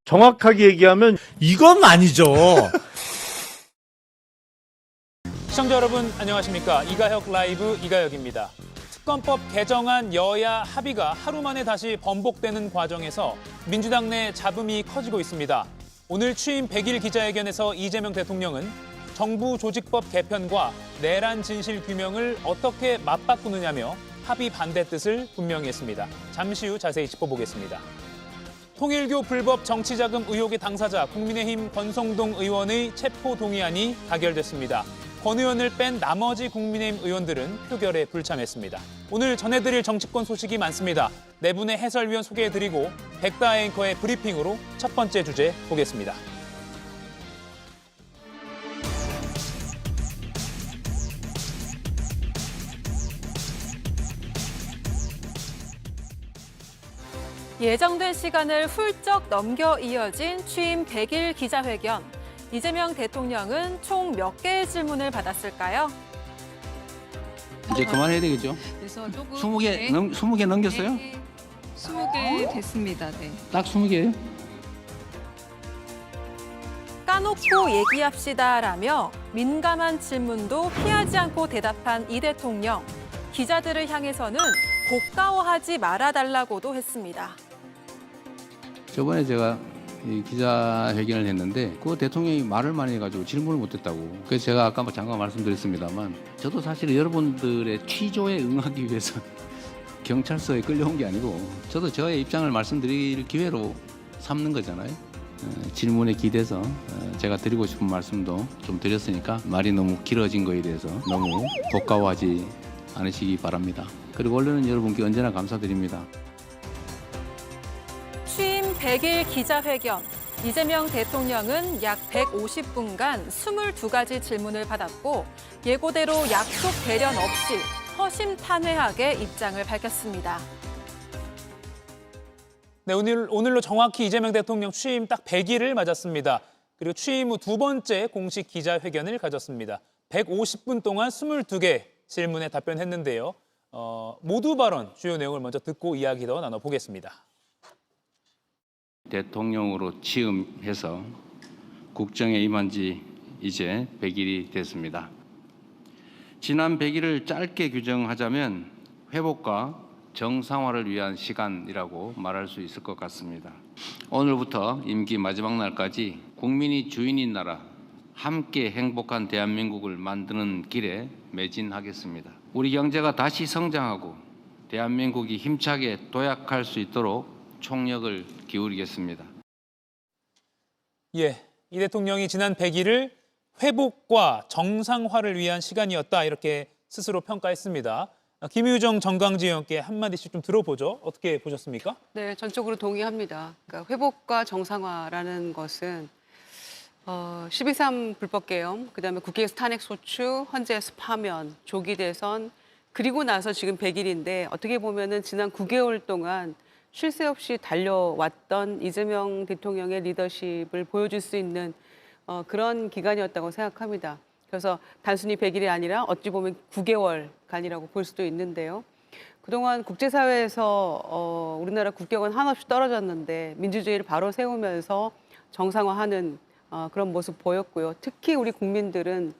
정확하게 얘기하면 이건 아니죠. 시청자 여러분 안녕하십니까. 이가혁 라이브 이가혁입니다. 특검법 개정안 여야 합의가 하루 만에 다시 번복되는 과정에서 민주당 내 잡음이 커지고 있습니다. 오늘 취임 100일 기자회견에서 이재명 대통령은 정부 조직법 개편과 내란 진실 규명을 어떻게 맞바꾸느냐며 합의 반대 뜻을 분명히 했습니다. 잠시 후 자세히 짚어보겠습니다. 통일교 불법 정치자금 의혹의 당사자 국민의힘 권성동 의원의 체포동의안이 가결됐습니다. 권 의원을 뺀 나머지 국민의힘 의원들은 표결에 불참했습니다. 오늘 전해드릴 정치권 소식이 많습니다. 네 분의 해설위원 소개해드리고 백다 앵커의 브리핑으로 첫 번째 주제 보겠습니다. 예정된 시간을 훌쩍 넘겨 이어진 취임 100일 기자회견. 이재명 대통령은 총 몇 개의 질문을 받았을까요? 이제 그만해야 되겠죠? 그래서 조금 20개, 20개 넘겼어요? 네, 20개 됐습니다. 네. 딱 20개예요? 까놓고 얘기합시다라며 민감한 질문도 피하지 않고 대답한 이 대통령. 기자들을 향해서는 고가워하지 말아달라고도 했습니다. 저번에 제가 이 기자회견을 했는데 그 대통령이 말을 많이 해가지고 질문을 못했다고. 그래서 제가 아까 잠깐 말씀드렸습니다만 저도 사실 여러분들의 취조에 응하기 위해서 경찰서에 끌려온 게 아니고 저도 저의 입장을 말씀드릴 기회로 삼는 거잖아요. 질문에 기대서 제가 드리고 싶은 말씀도 좀 드렸으니까 말이 너무 길어진 거에 대해서 너무 고가워하지 않으시기 바랍니다. 그리고 언론은 여러분께 언제나 감사드립니다. 취임 100일 기자회견. 이재명 대통령은 약 150분간 22가지 질문을 받았고 예고대로 약속 대련 없이 허심탄회하게 입장을 밝혔습니다. 네, 오늘로 정확히 이재명 대통령 취임 딱 100일을 맞았습니다. 그리고 취임 후 두 번째 공식 기자회견을 가졌습니다. 150분 동안 22개 질문에 답변했는데요. 모두 발언 주요 내용을 먼저 듣고 이야기 더 나눠보겠습니다. 대통령으로 취임해서 국정에 임한 지 이제 100일이 됐습니다. 지난 100일을 짧게 규정하자면 회복과 정상화를 위한 시간이라고 말할 수 있을 것 같습니다. 오늘부터 임기 마지막 날까지 국민이 주인인 나라, 함께 행복한 대한민국을 만드는 길에 매진하겠습니다. 우리 경제가 다시 성장하고 대한민국이 힘차게 도약할 수 있도록 총력을 기울이겠습니다. 예, 이 대통령이 지난 100일을 회복과 정상화를 위한 시간이었다 이렇게 스스로 평가했습니다. 김유정 정강지 의원께 한마디씩 좀 들어보죠. 어떻게 보셨습니까? 네, 전적으로 동의합니다. 그러니까 회복과 정상화라는 것은 12.3 불법개혁, 그다음에 국회에서 탄핵소추, 헌재에서 파면, 조기 대선, 그리고 나서 지금 100일인데 어떻게 보면은 지난 9개월 동안 쉴 새 없이 달려왔던 이재명 대통령의 리더십을 보여줄 수 있는 그런 기간이었다고 생각합니다. 그래서 단순히 100일이 아니라 어찌 보면 9개월간이라고 볼 수도 있는데요. 그동안 국제사회에서 우리나라 국격은 한없이 떨어졌는데 민주주의를 바로 세우면서 정상화하는 그런 모습 보였고요. 특히 우리 국민들은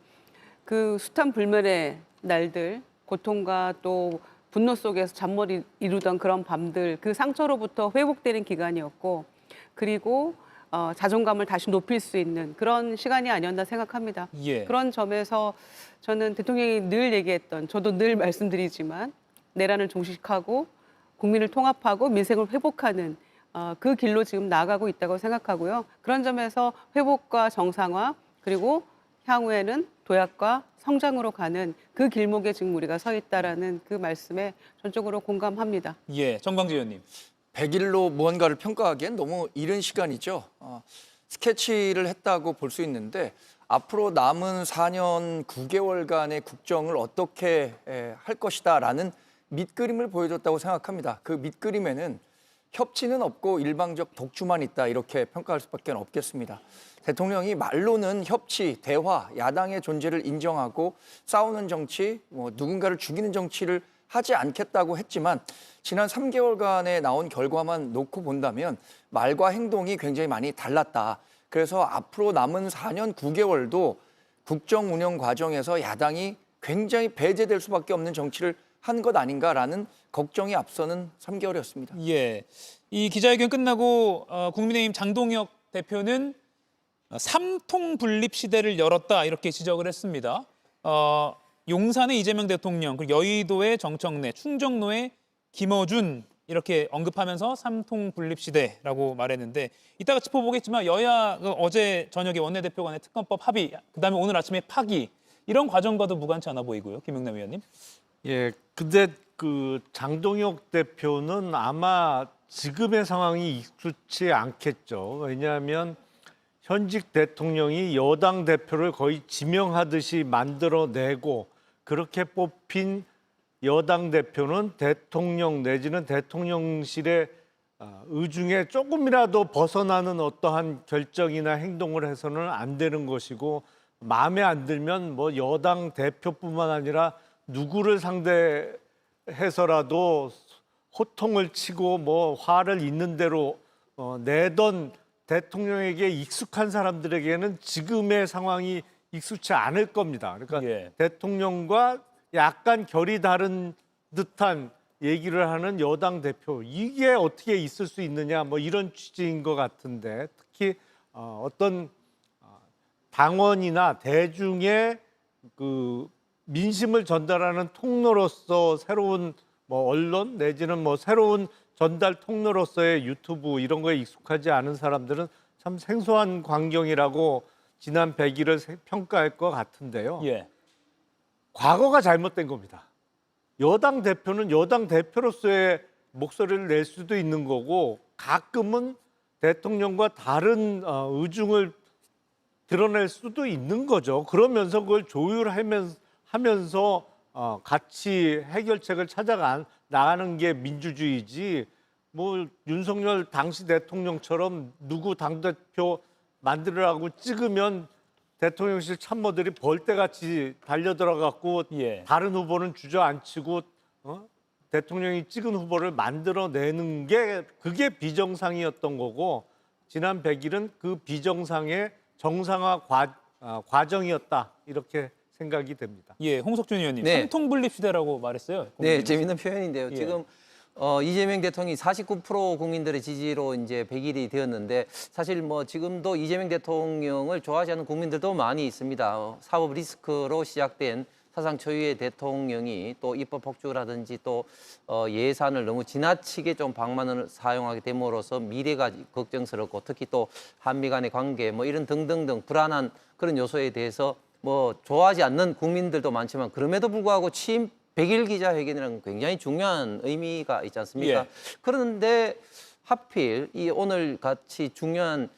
그 숱한 불멸의 날들, 고통과 또 분노 속에서 잠 못 이루던 그런 밤들, 그 상처로부터 회복되는 기간이었고, 그리고 자존감을 다시 높일 수 있는 그런 시간이 아니었나 생각합니다. 예. 그런 점에서 저는 대통령이 늘 얘기했던, 저도 늘 말씀드리지만 내란을 종식하고 국민을 통합하고 민생을 회복하는 그 길로 지금 나아가고 있다고 생각하고요. 그런 점에서 회복과 정상화 그리고 향후에는 도약과 성장으로 가는 그 길목에 지금 우리가 서 있다라는 그 말씀에 전적으로 공감합니다. 예, 정광지 의원님. 100일로 무언가를 평가하기엔 너무 이른 시간이죠. 스케치를 했다고 볼 수 있는데 앞으로 남은 4년 9개월간의 국정을 어떻게 할 것이다라는 밑그림을 보여줬다고 생각합니다. 그 밑그림에는 협치는 없고 일방적 독주만 있다 이렇게 평가할 수밖에 없겠습니다. 대통령이 말로는 협치, 대화, 야당의 존재를 인정하고 싸우는 정치, 누군가를 죽이는 정치를 하지 않겠다고 했지만 지난 3개월간에 나온 결과만 놓고 본다면 말과 행동이 굉장히 많이 달랐다. 그래서 앞으로 남은 4년 9개월도 국정 운영 과정에서 야당이 굉장히 배제될 수밖에 없는 정치를 한 것 아닌가라는 걱정이 앞서는 3개월이었습니다. 예. 이 기자회견 끝나고 국민의힘 장동혁 대표는 삼통 분립 시대를 열었다 이렇게 지적을 했습니다. 용산의 이재명 대통령, 그리고 여의도의 정청래, 충정로의 김어준 이렇게 언급하면서 삼통 분립 시대라고 말했는데 이따가 짚어보겠지만 여야 어제 저녁에 원내대표 간의 특검법 합의, 그다음에 오늘 아침에 파기 이런 과정과도 무관치 않아 보이고요. 김용남 의원님. 예, 근데 그 장동혁 대표는 아마 지금의 상황이 익숙치 않겠죠. 왜냐하면 현직 대통령이 여당 대표를 거의 지명하듯이 만들어내고 그렇게 뽑힌 여당 대표는 대통령 내지는 대통령실의 의중에 조금이라도 벗어나는 어떠한 결정이나 행동을 해서는 안 되는 것이고 마음에 안 들면 뭐 여당 대표뿐만 아니라 누구를 상대해서라도 호통을 치고 뭐 화를 있는 대로 내던 대통령에게 익숙한 사람들에게는 지금의 상황이 익숙치 않을 겁니다. 그러니까 예. 대통령과 약간 결이 다른 듯한 얘기를 하는 여당 대표, 이게 어떻게 있을 수 있느냐 뭐 이런 취지인 것 같은데, 특히 어떤 당원이나 대중의 그 민심을 전달하는 통로로서 새로운 뭐 언론 내지는 뭐 새로운 전달 통로로서의 유튜브 이런 거에 익숙하지 않은 사람들은 참 생소한 광경이라고 지난 100일을 평가할 것 같은데요. 예. 과거가 잘못된 겁니다. 여당 대표는 여당 대표로서의 목소리를 낼 수도 있는 거고 가끔은 대통령과 다른 의중을 드러낼 수도 있는 거죠. 그러면서 그걸 조율하면서 같이 해결책을 나가는 게 민주주의지, 뭐 윤석열 당시 대통령처럼 누구 당대표 만들으라고 찍으면 대통령실 참모들이 벌떼같이 달려들어갖고 예. 다른 후보는 주저앉히고 대통령이 찍은 후보를 만들어내는 게 그게 비정상이었던 거고, 지난 100일은 그 비정상의 정상화 과정이었다 이렇게 생각이 됩니다. 예, 홍석준 의원님. 네. 삼통 분립 시대라고 말했어요. 네, 국민의힘에서. 재밌는 표현인데요. 예. 지금 이재명 대통령이 49% 국민들의 지지로 이제 100일이 되었는데 사실 뭐 지금도 이재명 대통령을 좋아하지 않는 국민들도 많이 있습니다. 사법 리스크로 시작된 사상 초유의 대통령이 또 입법 폭주라든지 또 예산을 너무 지나치게 좀 방만을 사용하게 됨으로써 미래가 걱정스럽고 특히 또 한미 간의 관계 뭐 이런 등등등 불안한 그런 요소에 대해서 뭐 좋아하지 않는 국민들도 많지만 그럼에도 불구하고 취임 100일 기자회견이라는 굉장히 중요한 의미가 있지 않습니까? 예. 그런데 하필 이 오늘 같이 중요한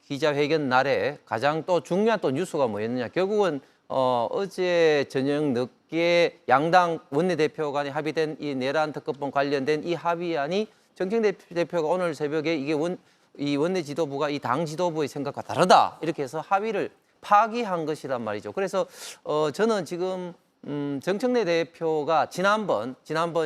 기자회견 날에 가장 또 중요한 또 뉴스가 뭐였느냐? 결국은 어제 저녁 늦게 양당 원내대표 간에 합의된 이 내란 특검법 관련된 이 합의안이 정청래 대표가 오늘 새벽에 이게 이 원내 지도부가 이 당 지도부의 생각과 다르다 이렇게 해서 합의를 파기한 것이란 말이죠. 그래서 저는 지금 정청래 대표가 지난번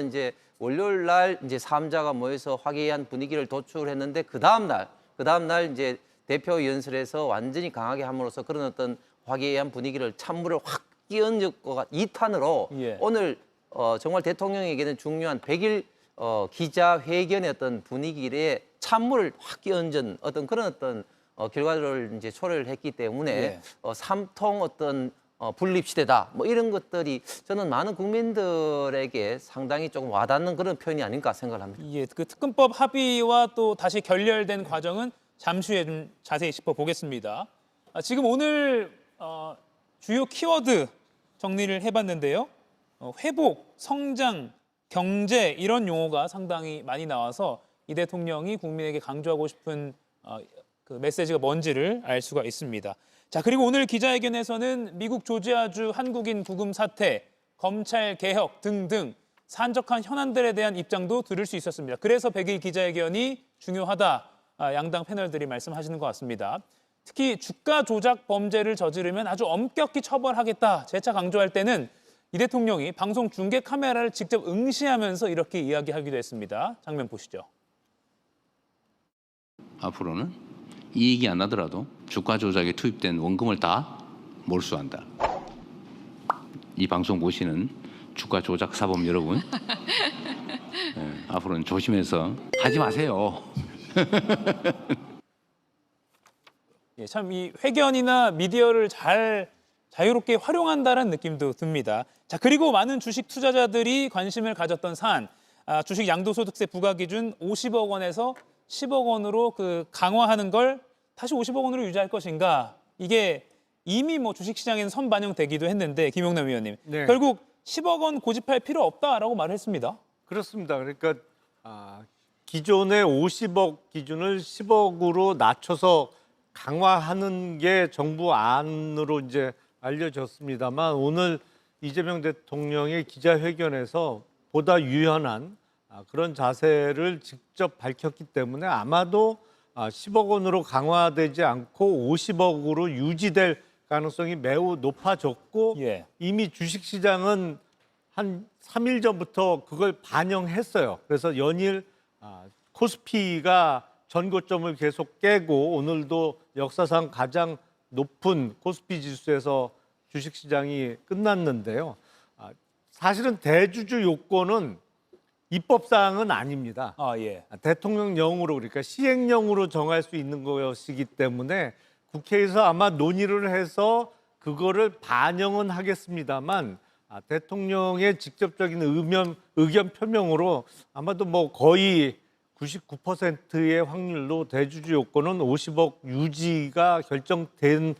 이제 월요일 날 이제 3자가 모여서 화기애애한 분위기를 도출했는데 그 다음 날 이제 대표 연설에서 완전히 강하게 함으로써 그런 어떤 화기애애한 분위기를 찬물을 확 끼얹을 것 같은 2탄으로 예. 오늘 정말 대통령에게는 중요한 100일 기자회견의 어떤 분위기에 찬물을 확 끼얹은 어떤 그런 어떤 결과를 이제 초래를 했기 때문에 예. 삼통 어떤 분립 시대다 뭐 이런 것들이 저는 많은 국민들에게 상당히 조금 와닿는 그런 표현이 아닐까 생각을 합니다. 예, 그 특검법 합의와 또 다시 결렬된 과정은 잠시 후에 좀 자세히 짚어보겠습니다. 지금 오늘 주요 키워드 정리를 해봤는데요. 회복, 성장, 경제 이런 용어가 상당히 많이 나와서 이 대통령이 국민에게 강조하고 싶은 그 메시지가 뭔지를 알 수가 있습니다. 자, 그리고 오늘 기자회견에서는 미국 조지아주 한국인 구금 사태, 검찰 개혁 등등 산적한 현안들에 대한 입장도 들을 수 있었습니다. 그래서 100일 기자회견이 중요하다, 양당 패널들이 말씀하시는 것 같습니다. 특히 주가 조작 범죄를 저지르면 아주 엄격히 처벌하겠다 재차 강조할 때는 이 대통령이 방송 중계 카메라를 직접 응시하면서 이렇게 이야기하기도 했습니다. 장면 보시죠. 앞으로는 이익이 안 나더라도 주가 조작에 투입된 원금을 다 몰수한다. 이 방송 보시는 주가 조작 사범 여러분, 앞으로는 조심해서 하지 마세요. 예, 참 이 회견이나 미디어를 잘 자유롭게 활용한다는 느낌도 듭니다. 자, 그리고 많은 주식 투자자들이 관심을 가졌던 사안, 주식 양도소득세 부과 기준 50억 원에서 10억 원으로 그 강화하는 걸 다시 50억 원으로 유지할 것인가? 이게 이미 뭐 주식시장에는 선반영되기도 했는데 김용남 위원님, 네. 결국 10억 원 고집할 필요 없다라고 말을 했습니다. 그렇습니다. 그러니까 기존의 50억 기준을 10억으로 낮춰서 강화하는 게 정부 안으로 이제 알려졌습니다만 오늘 이재명 대통령의 기자회견에서 보다 유연한 그런 자세를 직접 밝혔기 때문에 아마도 10억 원으로 강화되지 않고 50억으로 유지될 가능성이 매우 높아졌고 예. 이미 주식시장은 한 3일 전부터 그걸 반영했어요. 그래서 연일 코스피가 전고점을 계속 깨고 오늘도 역사상 가장 높은 코스피 지수에서 주식시장이 끝났는데요. 사실은 대주주 요건은 입법사항은 아닙니다. 예. 대통령령으로 그러니까 시행령으로 정할 수 있는 것이기 때문에 국회에서 아마 논의를 해서 그거를 반영은 하겠습니다만 대통령의 직접적인 의견 표명으로 아마도 뭐 거의 99%의 확률로 대주주 요건은 50억 유지가 결정되는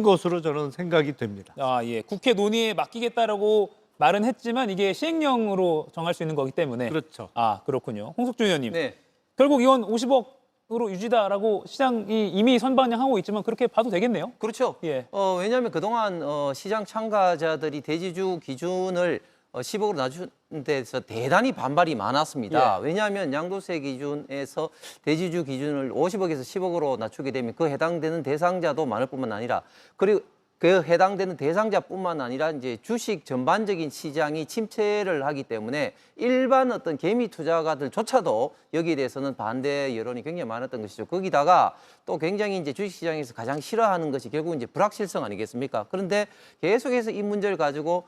것으로 저는 생각이 됩니다. 예. 국회 논의에 맡기겠다라고 말은 했지만 이게 시행령으로 정할 수 있는 거기 때문에. 그렇죠. 그렇군요. 홍석준 의원님. 네. 결국 이건 50억으로 유지다라고 시장이 이미 선반영하고 있지만 그렇게 봐도 되겠네요. 그렇죠. 예. 왜냐하면 그동안 시장 참가자들이 대주주 기준을 10억으로 낮춘 데서 대단히 반발이 많았습니다. 왜냐하면 양도세 기준에서 대주주 기준을 50억에서 10억으로 낮추게 되면 그 해당되는 대상자도 많을 뿐만 아니라 그리고 그 해당되는 대상자뿐만 아니라 이제 주식 전반적인 시장이 침체를 하기 때문에 일반 어떤 개미 투자가들조차도 여기에 대해서는 반대 여론이 굉장히 많았던 것이죠. 거기다가 또 굉장히 이제 주식 시장에서 가장 싫어하는 것이 결국 이제 불확실성 아니겠습니까? 그런데 계속해서 이 문제를 가지고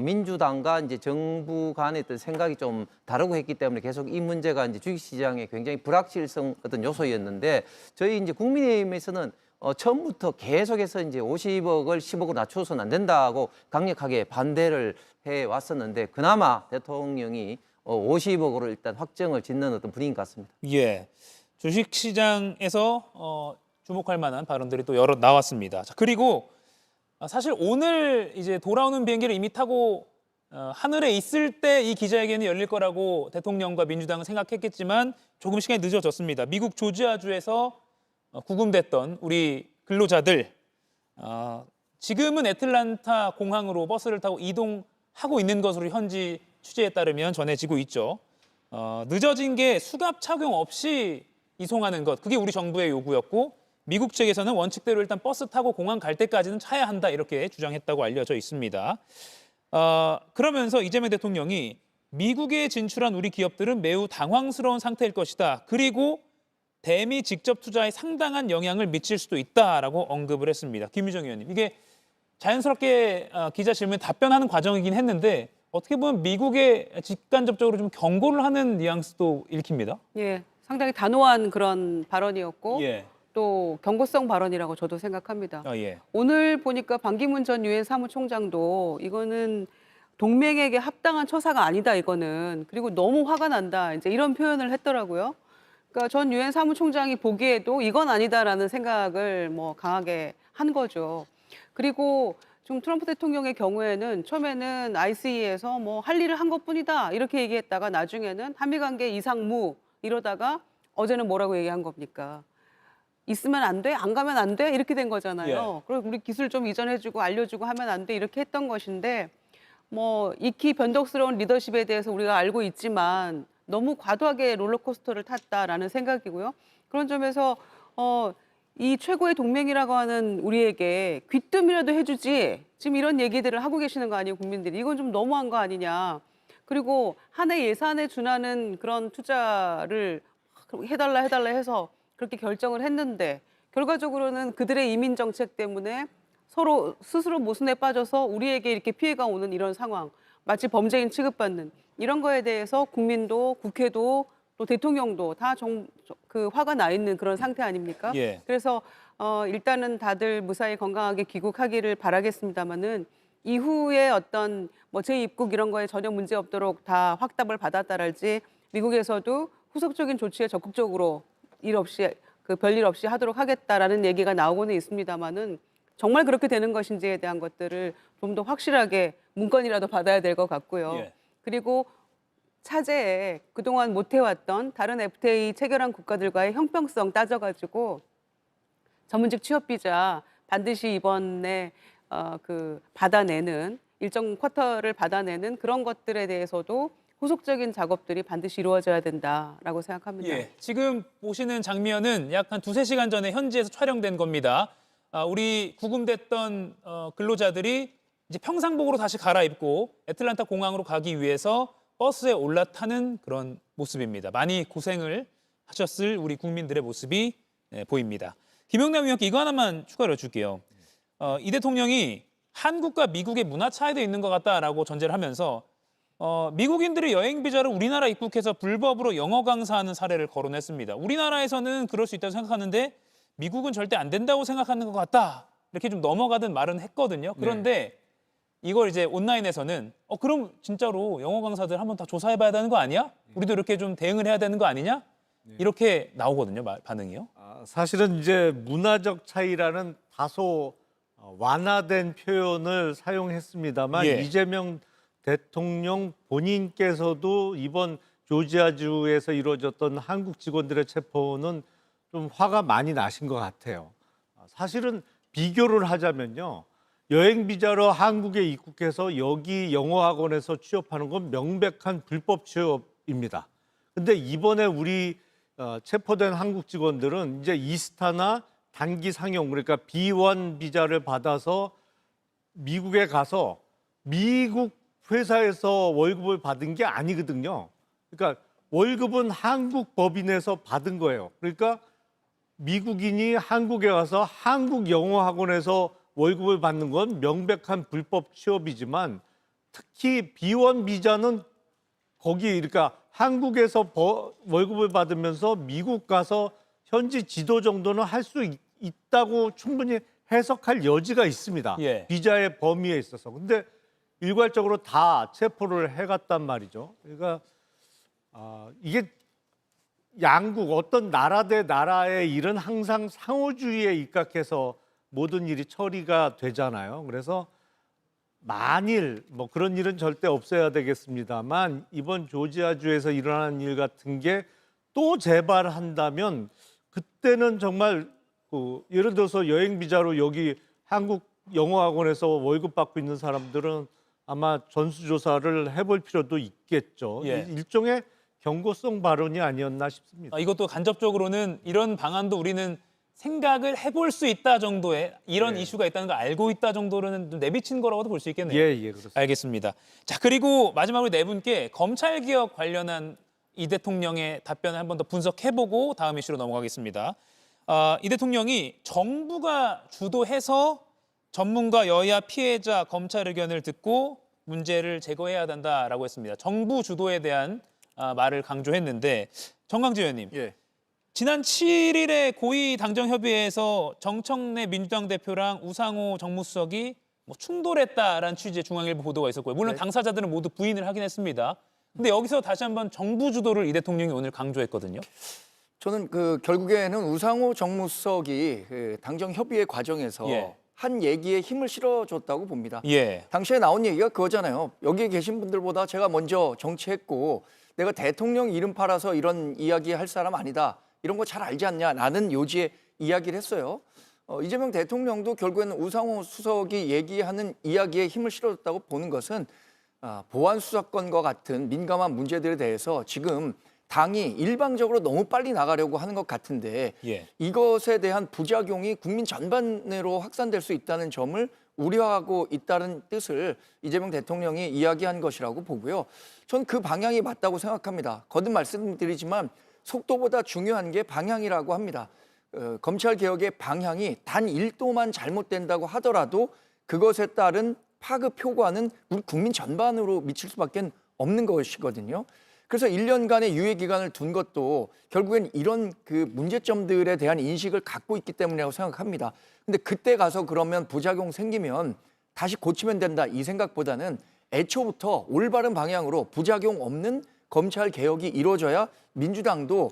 민주당과 이제 정부 간의 어떤 생각이 좀 다르고 했기 때문에 계속 이 문제가 이제 주식 시장에 굉장히 불확실성 어떤 요소였는데 저희 이제 국민의힘에서는 처음부터 계속해서 이제 50억을 10억으로 낮춰서는 안 된다고 강력하게 반대를 해 왔었는데 그나마 대통령이 50억으로 일단 확정을 짓는 어떤 분위기 같습니다. 예. 주식 시장에서 주목할 만한 발언들이 또 여러 나왔습니다. 자, 그리고 사실 오늘 이제 돌아오는 비행기를 이미 타고 하늘에 있을 때 이 기자회견이 열릴 거라고 대통령과 민주당은 생각했겠지만 조금 시간이 늦어졌습니다. 미국 조지아주에서 구금됐던 우리 근로자들 지금은 애틀란타 공항으로 버스를 타고 이동하고 있는 것으로 현지 취재에 따르면 전해지고 있죠. 늦어진 게 수갑 착용 없이 이송하는 것, 그게 우리 정부의 요구였고 미국 측에서는 원칙대로 일단 버스 타고 공항 갈 때까지는 차야 한다 이렇게 주장했다고 알려져 있습니다. 그러면서 이재명 대통령이 미국에 진출한 우리 기업들은 매우 당황스러운 상태일 것이다. 그리고 대미 직접 투자에 상당한 영향을 미칠 수도 있다라고 언급을 했습니다. 김유정 의원님, 이게 자연스럽게 기자 질문에 답변하는 과정이긴 했는데 어떻게 보면 미국에 직간접적으로 좀 경고를 하는 뉘앙스도 읽힙니다. 예, 상당히 단호한 그런 발언이었고 예. 또 경고성 발언이라고 저도 생각합니다. 예. 오늘 보니까 반기문 전 유엔 사무총장도 이거는 동맹에게 합당한 처사가 아니다 이거는 그리고 너무 화가 난다 이제 이런 표현을 했더라고요. 그러니까 전 유엔 사무총장이 보기에도 이건 아니다라는 생각을 뭐 강하게 한 거죠. 그리고 지금 트럼프 대통령의 경우에는 처음에는 ICE에서 뭐 할 일을 한 것뿐이다 이렇게 얘기했다가 나중에는 한미 관계 이상무 이러다가 어제는 뭐라고 얘기한 겁니까? 있으면 안 돼? 안 가면 안 돼? 이렇게 된 거잖아요. 그리고 우리 기술 좀 이전해주고 알려주고 하면 안 돼? 이렇게 했던 것인데 뭐 익히 변덕스러운 리더십에 대해서 우리가 알고 있지만 너무 과도하게 롤러코스터를 탔다라는 생각이고요. 그런 점에서 이 최고의 동맹이라고 하는 우리에게 귀뜸이라도 해주지 지금 이런 얘기들을 하고 계시는 거 아니에요, 국민들이. 이건 좀 너무한 거 아니냐. 그리고 한 해 예산에 준하는 그런 투자를 해달라 해서 그렇게 결정을 했는데 결과적으로는 그들의 이민 정책 때문에 서로 스스로 모순에 빠져서 우리에게 이렇게 피해가 오는 이런 상황, 마치 범죄인 취급받는 이런 거에 대해서 국민도 국회도 또 대통령도 다 화가 나 있는 그런 상태 아닙니까? 예. 그래서 일단은 다들 무사히 건강하게 귀국하기를 바라겠습니다마는 이후에 어떤 뭐 재입국 이런 거에 전혀 문제 없도록 다 확답을 받았다랄지 미국에서도 후속적인 조치에 적극적으로 별일 없이 하도록 하겠다라는 얘기가 나오고는 있습니다마는 정말 그렇게 되는 것인지에 대한 것들을 좀 더 확실하게 문건이라도 받아야 될 것 같고요. 예. 그리고 차제에 그동안 못 해왔던 다른 FTA 체결한 국가들과의 형평성 따져가지고 전문직 취업 비자 반드시 이번에 받아내는 일정 쿼터를 받아내는 그런 것들에 대해서도 후속적인 작업들이 반드시 이루어져야 된다라고 생각합니다. 예, 지금 보시는 장면은 약 한 2~3시간 전에 현지에서 촬영된 겁니다. 우리 구금됐던 근로자들이 이제 평상복으로 다시 갈아입고 애틀란타 공항으로 가기 위해서 버스에 올라타는 그런 모습입니다. 많이 고생을 하셨을 우리 국민들의 모습이 보입니다. 김영남 위원께 이거 하나만 추가로 여쭐게요. 이 대통령이 한국과 미국의 문화 차이도 있는 것 같다라고 전제를 하면서 미국인들이 여행 비자로 우리나라 입국해서 불법으로 영어 강사하는 사례를 거론했습니다. 우리나라에서는 그럴 수 있다고 생각하는데 미국은 절대 안 된다고 생각하는 것 같다. 이렇게 좀 넘어가듯 말은 했거든요. 그런데 이걸 이제 온라인에서는 그럼 진짜로 영어 강사들 한번 다 조사해봐야 되는 거 아니야? 우리도 이렇게 좀 대응을 해야 되는 거 아니냐? 이렇게 나오거든요. 반응이요. 사실은 이제 문화적 차이라는 다소 완화된 표현을 사용했습니다만 예. 이재명 대통령 본인께서도 이번 조지아주에서 이루어졌던 한국 직원들의 체포는 좀 화가 많이 나신 것 같아요. 사실은 비교를 하자면요. 여행 비자로 한국에 입국해서 여기 영어학원에서 취업하는 건 명백한 불법 취업입니다. 근데 이번에 우리 체포된 한국 직원들은 이제 이스타나 단기 상용, 그러니까 B1 비자를 받아서 미국에 가서 미국 회사에서 월급을 받은 게 아니거든요. 그러니까 월급은 한국 법인에서 받은 거예요. 그러니까 미국인이 한국에 와서 한국 영어 학원에서 월급을 받는 건 명백한 불법 취업이지만 특히 B1 비자는 거기 그러니까 한국에서 월급을 받으면서 미국 가서 현지 지도 정도는 할 수 있다고 충분히 해석할 여지가 있습니다. 예. 비자의 범위에 있어서. 근데 일괄적으로 다 체포를 해갔단 말이죠. 그러니까 이게 양국 어떤 나라 대 나라의 일은 항상 상호주의에 입각해서 모든 일이 처리가 되잖아요. 그래서 만일 뭐 그런 일은 절대 없어야 되겠습니다만 이번 조지아주에서 일어난 일 같은 게 또 재발한다면 그때는 정말 예를 들어서 여행 비자로 여기 한국 영어학원에서 월급 받고 있는 사람들은 아마 전수조사를 해볼 필요도 있겠죠. 예. 일종의 경고성 발언이 아니었나 싶습니다. 이것도 간접적으로는 이런 방안도 우리는 생각을 해볼 수 있다 정도의 이런 이슈가 있다는 걸 알고 있다 정도로는 좀 내비친 거라고도 볼 수 있겠네요. 예, 그렇습니다. 알겠습니다. 자, 그리고 마지막으로 네 분께 검찰개혁 관련한 이 대통령의 답변을 한 번 더 분석해보고 다음 이슈로 넘어가겠습니다. 이 대통령이 정부가 주도해서 전문가, 여야, 피해자, 검찰 의견을 듣고 문제를 제거해야 된다라고 했습니다. 정부 주도에 대한 말을 강조했는데 정강지 의원님. 예. 지난 7일에 고위 당정협의회에서 정청래 민주당 대표랑 우상호 정무수석이 충돌했다라는 취지의 중앙일보 보도가 있었고요. 물론 당사자들은 모두 부인을 하긴 했습니다. 근데 여기서 다시 한번 정부 주도를 이 대통령이 오늘 강조했거든요. 저는 결국에는 우상호 정무수석이 당정협의회 과정에서 예. 한 얘기에 힘을 실어줬다고 봅니다. 예. 당시에 나온 얘기가 그거잖아요. 여기에 계신 분들보다 제가 먼저 정치했고 내가 대통령 이름 팔아서 이런 이야기 할 사람 아니다. 이런 거 잘 알지 않냐? 라는 요지의 이야기를 했어요. 이재명 대통령도 결국에는 우상호 수석이 얘기하는 이야기에 힘을 실어줬다고 보는 것은 보안 수사권과 같은 민감한 문제들에 대해서 지금 당이 일방적으로 너무 빨리 나가려고 하는 것 같은데 예. 이것에 대한 부작용이 국민 전반으로 확산될 수 있다는 점을 우려하고 있다는 뜻을 이재명 대통령이 이야기한 것이라고 보고요. 전 그 방향이 맞다고 생각합니다. 거듭 말씀드리지만 속도보다 중요한 게 방향이라고 합니다. 검찰 개혁의 방향이 단 1도만 잘못된다고 하더라도 그것에 따른 파급 효과는 우리 국민 전반으로 미칠 수밖에 없는 것이거든요. 그래서 1년간의 유예 기간을 둔 것도 결국엔 이런 그 문제점들에 대한 인식을 갖고 있기 때문이라고 생각합니다. 근데 그때 가서 그러면 부작용 생기면 다시 고치면 된다 이 생각보다는 애초부터 올바른 방향으로 부작용 없는 검찰 개혁이 이루어져야 민주당도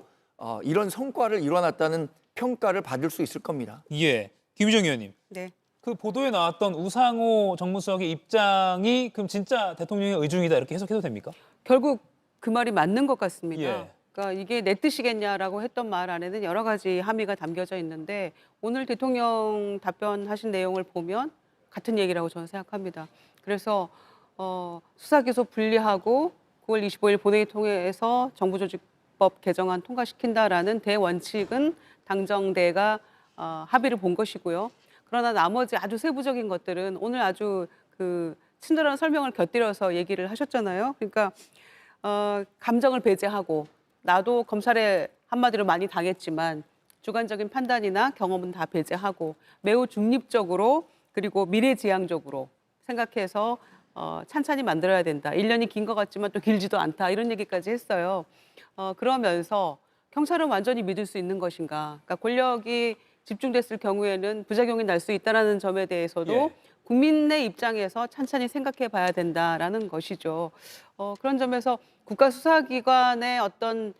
이런 성과를 이뤄놨다는 평가를 받을 수 있을 겁니다. 예, 김유정 의원님. 네. 그 보도에 나왔던 우상호 정무수석의 입장이 그럼 진짜 대통령의 의중이다 이렇게 해석해도 됩니까? 결국 그 말이 맞는 것 같습니다. 예. 그러니까 이게 내 뜻이겠냐라고 했던 말 안에는 여러 가지 함의가 담겨져 있는데 오늘 대통령 답변하신 내용을 보면 같은 얘기라고 저는 생각합니다. 그래서 수사기소 분리하고 9월 25일 본회의 통해서 정부조직법 개정안 통과시킨다라는 대원칙은 당정대가 합의를 본 것이고요. 그러나 나머지 아주 세부적인 것들은 오늘 아주 그 친절한 설명을 곁들여서 얘기를 하셨잖아요. 그러니까 감정을 배제하고 나도 검찰에 한마디로 많이 당했지만 주관적인 판단이나 경험은 다 배제하고 매우 중립적으로 그리고 미래지향적으로 생각해서 찬찬히 만들어야 된다. 1년이 긴 것 같지만 또 길지도 않다. 이런 얘기까지 했어요. 그러면서 경찰은 완전히 믿을 수 있는 것인가. 그러니까 권력이 집중됐을 경우에는 부작용이 날 수 있다는 점에 대해서도 예. 국민의 입장에서 찬찬히 생각해 봐야 된다라는 것이죠. 그런 점에서 국가수사기관의 어떤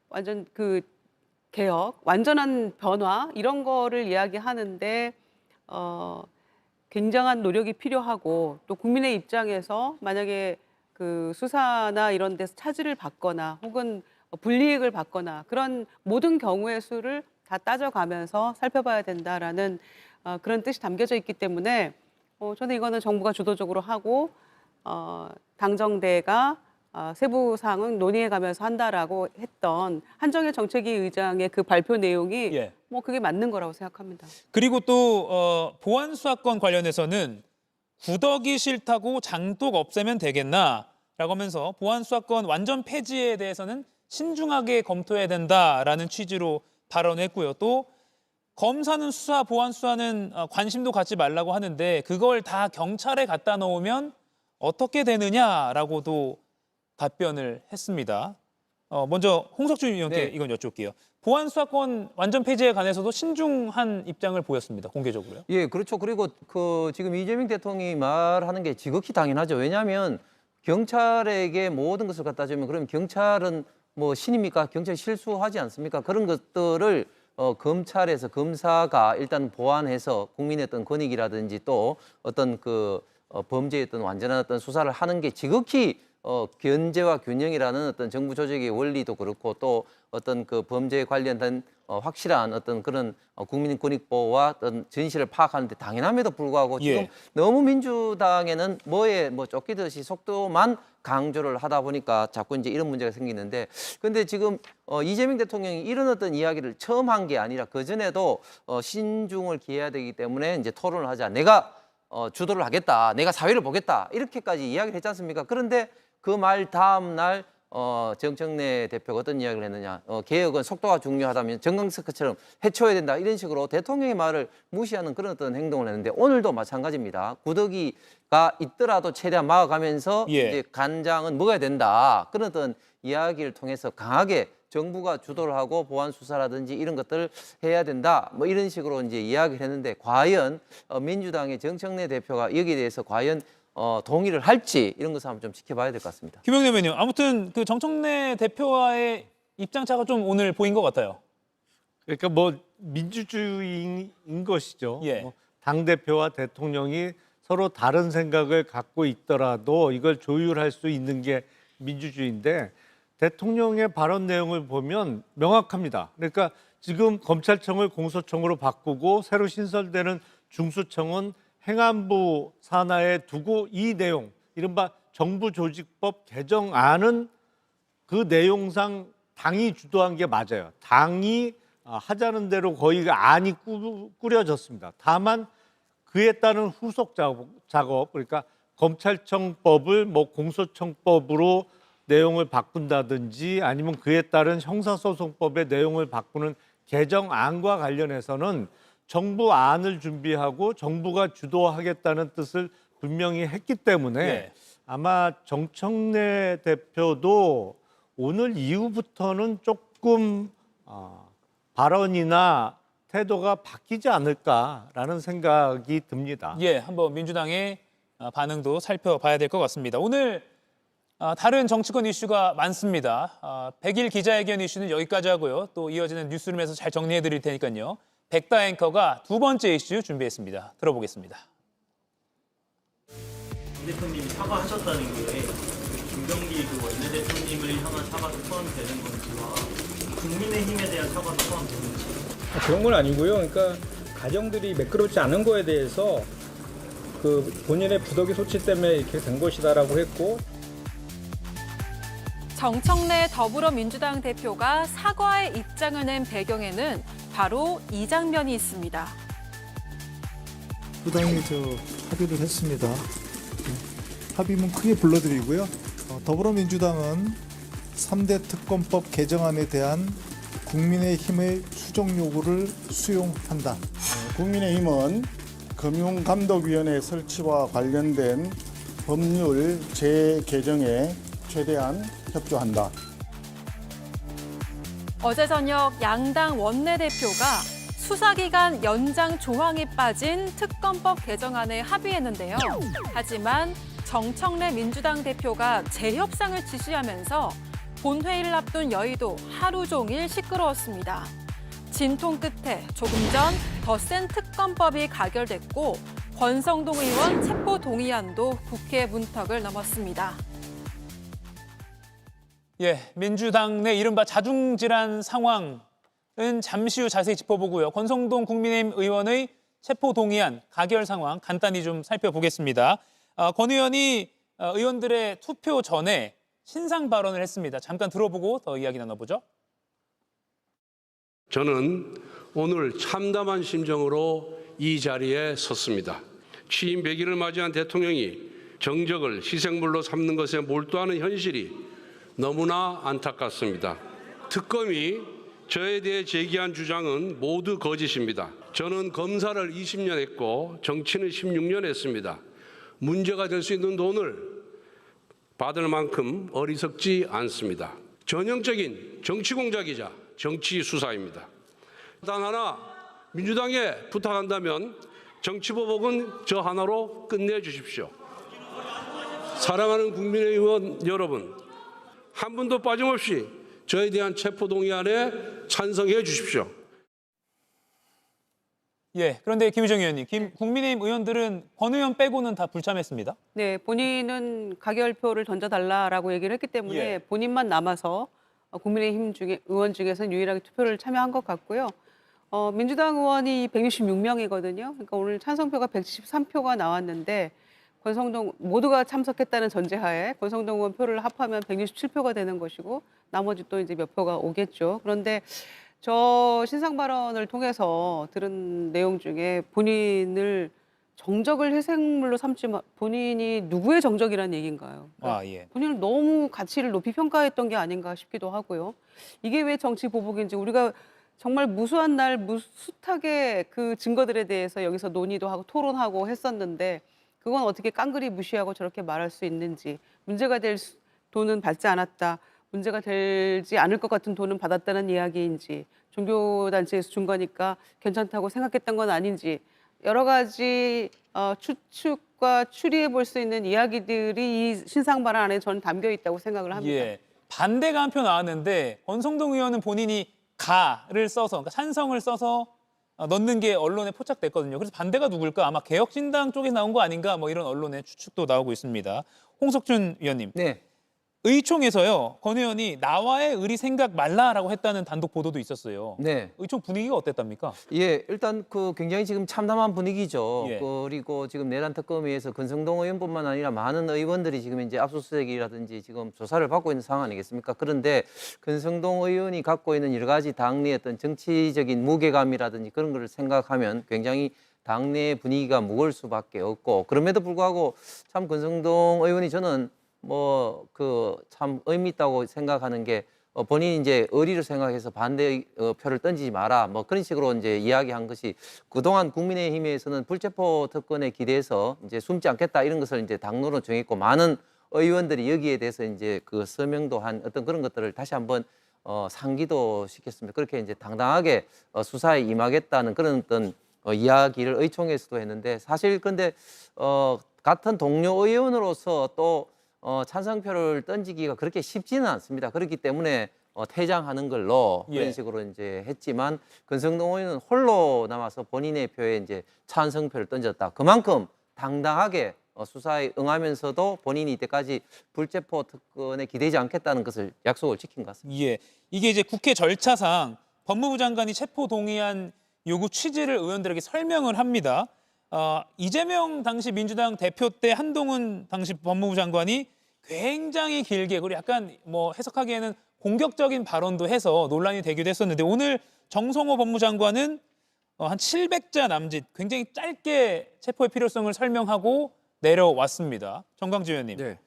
완전 그 개혁, 완전한 변화 이런 거를 이야기하는데 굉장한 노력이 필요하고 또 국민의 입장에서 만약에 그 수사나 이런 데서 차질을 받거나 혹은 불이익을 받거나 그런 모든 경우의 수를 다 따져가면서 살펴봐야 된다라는 그런 뜻이 담겨져 있기 때문에 저는 이거는 정부가 주도적으로 하고 당정대가 세부 사항은 논의해가면서 한다라고 했던 한정혜 정책위 의장의 그 발표 내용이 예. 뭐 그게 맞는 거라고 생각합니다. 그리고 또 보안 수사권 관련해서는 구더기 싫다고 장독 없애면 되겠나라고 하면서 보안 수사권 완전 폐지에 대해서는 신중하게 검토해야 된다라는 취지로 발언했고요. 또 검사는 수사, 보안 수사는 관심도 갖지 말라고 하는데 그걸 다 경찰에 갖다 놓으면 어떻게 되느냐라고도 답변을 했습니다. 먼저 홍석준 의원께 네. 이건 여쭐게요. 보안 수사권 완전 폐지에 관해서도 신중한 입장을 보였습니다. 공개적으로요. 예, 그렇죠. 그리고 그 지금 이재명 대통령이 말하는 게 지극히 당연하죠. 왜냐하면 경찰에게 모든 것을 갖다 주면 그러면 경찰은 뭐 신입니까? 경찰이 실수하지 않습니까? 그런 것들을 검찰에서 검사가 일단 보완해서 국민의 어떤 권익이라든지 또 어떤 그 범죄의 어떤 완전한 어떤 수사를 하는 게 지극히 견제와 균형이라는 어떤 정부 조직의 원리도 그렇고 또 어떤 그 범죄에 관련된 확실한 어떤 그런 국민 권익 보호와 어떤 진실을 파악하는데 당연함에도 불구하고 지금 예. 너무 민주당에는 뭐에 뭐 쫓기듯이 속도만 강조를 하다 보니까 자꾸 이제 이런 문제가 생기는데 근데 지금 이재명 대통령이 이런 어떤 이야기를 처음 한 게 아니라 그 전에도 신중을 기해야 되기 때문에 이제 토론을 하자. 내가 주도를 하겠다. 내가 사회를 보겠다. 이렇게까지 이야기를 했지 않습니까? 그런데 그 말 다음 날 정청래 대표가 어떤 이야기를 했느냐. 개혁은 속도가 중요하다면 정강스크처럼 해쳐야 된다. 이런 식으로 대통령의 말을 무시하는 그런 어떤 행동을 했는데 오늘도 마찬가지입니다. 구더기가 있더라도 최대한 막아가면서 예. 이제 간장은 먹어야 된다. 그런 어떤 이야기를 통해서 강하게 정부가 주도를 하고 보안 수사라든지 이런 것들을 해야 된다. 뭐 이런 식으로 이제 이야기를 했는데 과연 민주당의 정청래 대표가 여기에 대해서 과연 동의를 할지 이런 것을 한번 좀 지켜봐야 될 것 같습니다. 김영래 의원님, 아무튼 그 정청래 대표와의 입장차가 좀 오늘 보인 것 같아요. 그러니까 뭐 민주주의인 것이죠. 예. 뭐 당 대표와 대통령이 서로 다른 생각을 갖고 있더라도 이걸 조율할 수 있는 게 민주주의인데 대통령의 발언 내용을 보면 명확합니다. 그러니까 지금 검찰청을 공소청으로 바꾸고 새로 신설되는 중수청은 행안부 산하에 두고 이 내용, 이른바 정부조직법 개정안은 그 내용상 당이 주도한 게 맞아요. 당이 하자는 대로 거의 안이 꾸려졌습니다. 다만 그에 따른 후속 작업 그러니까 검찰청법을 뭐 공소청법으로 내용을 바꾼다든지 아니면 그에 따른 형사소송법의 내용을 바꾸는 개정안과 관련해서는 정부 안을 준비하고 정부가 주도하겠다는 뜻을 분명히 했기 때문에 예. 아마 정청래 대표도 오늘 이후부터는 조금 발언이나 태도가 바뀌지 않을까라는 생각이 듭니다. 예, 한번 민주당의 반응도 살펴봐야 될 것 같습니다. 오늘 다른 정치권 이슈가 많습니다. 100일 기자회견 이슈는 여기까지 하고요. 또 이어지는 뉴스룸에서 잘 정리해 드릴 테니까요. 백다 앵커가 두 번째 이슈 준비했습니다. 들어보겠습니다. 대통령이 사과하셨다는 게 김병기 원내대표님을 향한 사과도 포함되는 건지와 국민의힘에 대한 사과도 포함되는지. 그런 건 아니고요. 그러니까 가정들이 매끄럽지 않은 거에 대해서 그 본인의 부득이 소치 때문에 이렇게 된 것이다라고 했고. 정청래 더불어민주당 대표가 사과의 입장을 낸 배경에는 바로 이 장면이 있습니다. 부당히 합의를 했습니다. 합의문 크게 불러드리고요. 더불어민주당은 3대 특검법 개정안에 대한 국민의힘의 추정 요구를 수용한다. 국민의힘은 금융감독위원회 설치와 관련된 법률 재개정에 최대한 협조한다. 어제 저녁 양당 원내대표가 수사기간 연장 조항이 빠진 특검법 개정안에 합의했는데요. 하지만 정청래 민주당 대표가 재협상을 지시하면서 본회의를 앞둔 여의도 하루 종일 시끄러웠습니다. 진통 끝에 조금 전 더 센 특검법이 가결됐고 권성동 의원 체포 동의안도 국회 문턱을 넘었습니다. 예, 민주당 내 이른바 자중질환 상황은 잠시 후 자세히 짚어보고요. 권성동 국민의힘 의원의 체포 동의안 가결 상황 간단히 좀 살펴보겠습니다. 권 의원이 의원들의 투표 전에 신상 발언을 했습니다. 잠깐 들어보고 더 이야기 나눠보죠. 저는 오늘 참담한 심정으로 이 자리에 섰습니다. 취임 100일을 맞이한 대통령이 정적을 희생물로 삼는 것에 몰두하는 현실이 너무나 안타깝습니다. 특검이 저에 대해 제기한 주장은 모두 거짓입니다. 저는 검사를 20년 했고 정치는 16년 했습니다. 문제가 될 수 있는 돈을 받을 만큼 어리석지 않습니다. 전형적인 정치 공작이자 정치 수사입니다. 단 하나 민주당에 부탁한다면 정치보복은 저 하나로 끝내주십시오. 사랑하는 국민의 의원 여러분, 한 분도 빠짐없이 저에 대한 체포동의안에 찬성해 주십시오. 예, 그런데 김유정 의원님, 국민의힘 의원들은 권 의원 빼고는 다 불참했습니다. 네, 본인은 가결표를 던져달라라고 얘기를 했기 때문에 예. 본인만 남아서 국민의힘 의원 중에서는 유일하게 투표를 참여한 것 같고요. 민주당 의원이 166명이거든요. 그러니까 오늘 찬성표가 173표가 나왔는데 권성동 모두가 참석했다는 전제하에 권성동 의원 표를 합하면 167표가 되는 것이고 나머지 또 이제 몇 표가 오겠죠. 그런데 저 신상 발언을 통해서 들은 내용 중에 본인을 정적을 희생물로 삼지 마, 본인이 누구의 정적이라는 얘기인가요? 그러니까 예. 본인을 너무 가치를 높이 평가했던 게 아닌가 싶기도 하고요. 이게 왜 정치 보복인지 우리가 정말 무수한 날 무수하게 그 증거들에 대해서 여기서 논의도 하고 토론하고 했었는데 그건 어떻게 깡그리 무시하고 저렇게 말할 수 있는지, 문제가 될 돈은 받지 않았다, 문제가 되지 않을 것 같은 돈은 받았다는 이야기인지, 종교단체에서 준 거니까 괜찮다고 생각했던 건 아닌지, 여러 가지 추측과 추리해 볼 수 있는 이야기들이 이 신상 발언 안에 저는 담겨 있다고 생각을 합니다. 예, 반대가 한 표 나왔는데 권성동 의원은 본인이 가를 써서, 그러니까 찬성을 써서 넣는 게 언론에 포착됐거든요. 그래서 반대가 누굴까? 아마 개혁신당 쪽에서 나온 거 아닌가? 뭐 이런 언론의 추측도 나오고 있습니다. 홍석준 위원님. 네. 의총에서요, 권 의원이 나와의 의리 생각 말라라고 했다는 단독 보도도 있었어요. 네. 의총 분위기가 어땠답니까? 예, 일단 그 굉장히 지금 참담한 분위기죠. 예. 그리고 지금 내란 특검위에서 권성동 의원뿐만 아니라 많은 의원들이 지금 이제 압수수색이라든지 지금 조사를 받고 있는 상황 아니겠습니까? 그런데 권성동 의원이 갖고 있는 여러 가지 당내의 어떤 정치적인 무게감이라든지 그런 거를 생각하면 굉장히 당내 분위기가 무거울 수밖에 없고 그럼에도 불구하고 참 권성동 의원이 저는 뭐 그 참 의미 있다고 생각하는 게 본인이 이제 의리를 생각해서 반대 표를 던지지 마라 뭐 그런 식으로 이제 이야기한 것이 그동안 국민의힘에서는 불체포 특권에 기대해서 이제 숨지 않겠다 이런 것을 이제 당론으로 정했고 많은 의원들이 여기에 대해서 이제 그 서명도 한 어떤 그런 것들을 다시 한번 상기도 시켰습니다. 그렇게 이제 당당하게 수사에 임하겠다는 그런 어떤 이야기를 의총에서도 했는데 사실 근데 같은 동료 의원으로서 또 찬성표를 던지기가 그렇게 쉽지는 않습니다. 그렇기 때문에 퇴장하는 걸로 그런 예. 식으로 이제 했지만 권성동 의원은 홀로 남아서 본인의 표에 이제 찬성표를 던졌다. 그만큼 당당하게 수사에 응하면서도 본인이 이때까지 불체포 특권에 기대지 않겠다는 것을 약속을 지킨 것 같습니다. 예, 이게 이제 국회 절차상 법무부 장관이 체포 동의안 요구 취지를 의원들에게 설명을 합니다. 이재명 당시 민주당 대표 때 한동훈 당시 법무부 장관이 굉장히 길게 그리고 약간 뭐 해석하기에는 공격적인 발언도 해서 논란이 되기도 했었는데 오늘 정성호 법무장관은 한 700자 남짓 굉장히 짧게 체포의 필요성을 설명하고 내려왔습니다. 정광지 의원님. 네.